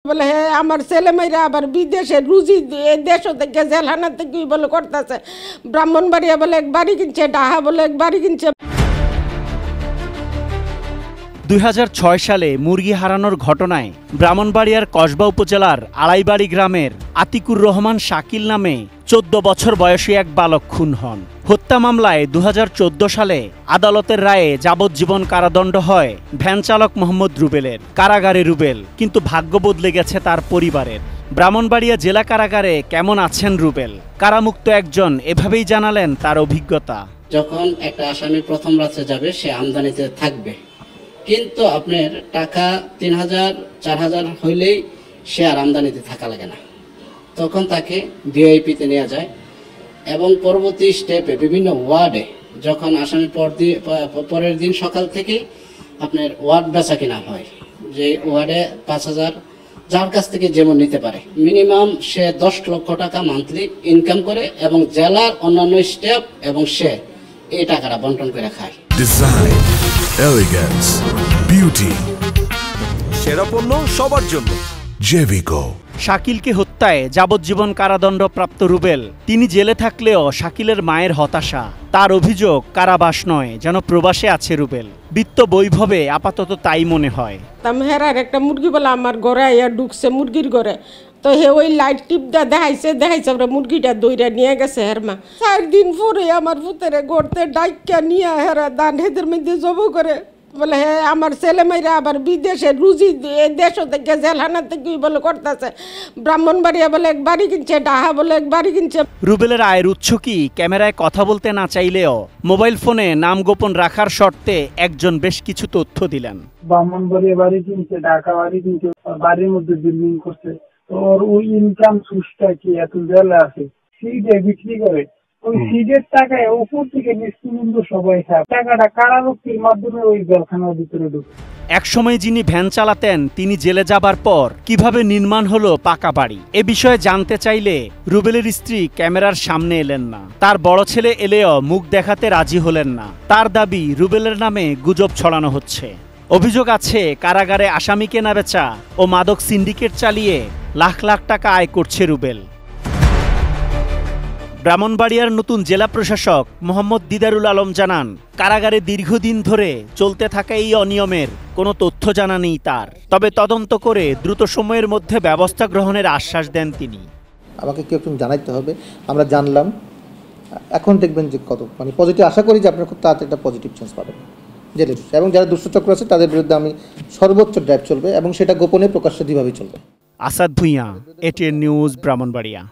বলে হ্যাঁ আমার ছেলে মেয়েরা আবার বিদেশে রুজি দেশ থেকে জেলখানা থেকে বলে করতেছে। ব্রাহ্মণবাড়িয়া বলে এক বাড়ি কিনছে, ডাহা বলে এক বাড়ি কিনছে। ২০০৬ সালে মুরগি হারানোর ঘটনায় ব্রাহ্মণবাড়িয়ার কসবা উপজেলার আড়াইবাড়ি গ্রামের আতিকুর রহমান শাকিল নামে ১৪ বছর বয়সী এক বালক খুন হন। হত্যা মামলায় ২০১৪ সালে আদালতের রায়ে যাবজ্জীবন কারাদণ্ড হয় ভ্যান চালক মোহাম্মদ রুবেলের। কারাগারে রুবেল, কিন্তু ভাগ্য বদলে গেছে তার পরিবারের। ব্রাহ্মণবাড়িয়া জেলা কারাগারে কেমন আছেন রুবেল? কারামুক্ত একজন এভাবেই জানালেন তার অভিজ্ঞতা। যখন একটা আসামি প্রথম রাতে যাবে সে আমদানিতে থাকবে, কিন্তু আপনার টাকা ৩,০০০ ৪,০০০ হইলেই সে আর আমদানিতে থাকা লাগে না। তখন তাকে ভিআইপিতে নেওয়া যায় এবং পরবর্তী স্টেপে বিভিন্ন ওয়ার্ডে যখন আসামি পরের দিন সকাল থেকে আপনার ওয়ার্ড বেচা কিনা হয়, যে ওয়ার্ডে ৫,০০০ যার কাছ থেকে যেমন নিতে পারে, মিনিমাম সে ১০ লক্ষ টাকা মান্থলি ইনকাম করে এবং জেলার অন্যান্য স্টেপ এবং সে এই টাকাটা বন্টন করে খায়। ডিজাইন, এলিগেন্স, বিউটি, সেরা পণ্য সবার জন্য জেভিকো। শাকিলকে হত্যায় যাবজ্জীবন কারাদণ্ডপ্রাপ্ত রুবেল তিনি জেলে থাকলেও শাকিলের মায়ের হতাশা। তার অভিযোগ কারাবাস নয়, যেন প্রবাসে আছে রুবেল। বিত্ত বৈভবে আপাতত তাই মনে হয়। হেরার একটা মুরগি বলে আমার ঘরে আইয়া ঢুকছে, মুরগির ঘরে। তো হে ওই লাইট টিপটা দেখাইছে আমরা মুরগিটা দইরা নিয়ে গেছে হেরমা। ৪ দিন পরে আমার পুতেরে গড়তে ডাইকা নিয়ে হেরা দান হেদের মধ্যে জব করে। বলে হ্যাঁ আমার ছেলে মেয়েরা আবার বিদেশে রুজি দেশ থেকে জেলখানা থেকে বলে করতেছে। ব্রাহ্মণবাড়িয়া বলে এক বাড়ি কিনছে, ডাহা বলে এক বাড়ি কিনছে। রুবেলের আয়ের উৎস কি ক্যামেরায় কথা বলতে না চাইলেও মোবাইল ফোনে নাম গোপন রাখার শর্তে একজন বেশ কিছু তথ্য দিলেন। ব্রাহ্মণবাড়িয়া বাড়ি কিনছে, ঢাকা বাড়ি কিনছে, বাড়ির মধ্যে বিল্ডিং করছে। তোর ওই ইনকাম সোর্সটা কি এত জেলে আছে, সিডে বিক্রি করে, ওই সিডের টাকায় উপর থেকে নিচ পর্যন্ত সবাই খায়। টাকাটা কারারক্ষীর মাধ্যমে ওই জেলখানার ভিতরে ঢুকে। একসময় যিনি ভ্যান চালাতেন তিনি জেলে যাবার পর কিভাবে নির্মাণ হলো পাকা বাড়ি, এ বিষয়ে জানতে চাইলে রুবেলের স্ত্রী ক্যামেরার সামনে এলেন না। তার বড় ছেলে এলেও মুখ দেখাতে রাজি হলেন না। তার দাবি রুবেলের নামে গুজব ছড়ানো হচ্ছে। অভিযোগ আছে কারাগারে আসামি কেনা বেচা ও মাদক সিন্ডিকেট চালিয়ে লাখ লাখ টাকা আয় করছে রুবেল। ব্রাহ্মণবাড়িয়ার নতুন জেলা প্রশাসক মোহাম্মদ দিদারুল আলম জানান, কারাগারে দীর্ঘদিন ধরে চলতে থাকা এই অনিয়মের কোনো তথ্য জানা নেই তার। তবে তদন্ত করে দ্রুত সময়ের মধ্যে ব্যবস্থা গ্রহণের আশ্বাস দেন তিনি। আমাকে কেউ একটু জানাইতে হবে, আমরা জানলাম। এখন দেখবেন যে কত পজিটিভ, আশা করি যে আপনারা খুব তাড়াতাড়ি একটা পজিটিভ চেঞ্জ পাবেন জেলে। এবং যারা দুষ্টচক্র আছে তাদের বিরুদ্ধে আমি সর্বোচ্চ ড্রাইভ চলবে এবং সেটা গোপনে প্রকাশ্য দুইভাবেই চলবে। Asad Bhuiyan, ATN news, Brahmanbaria.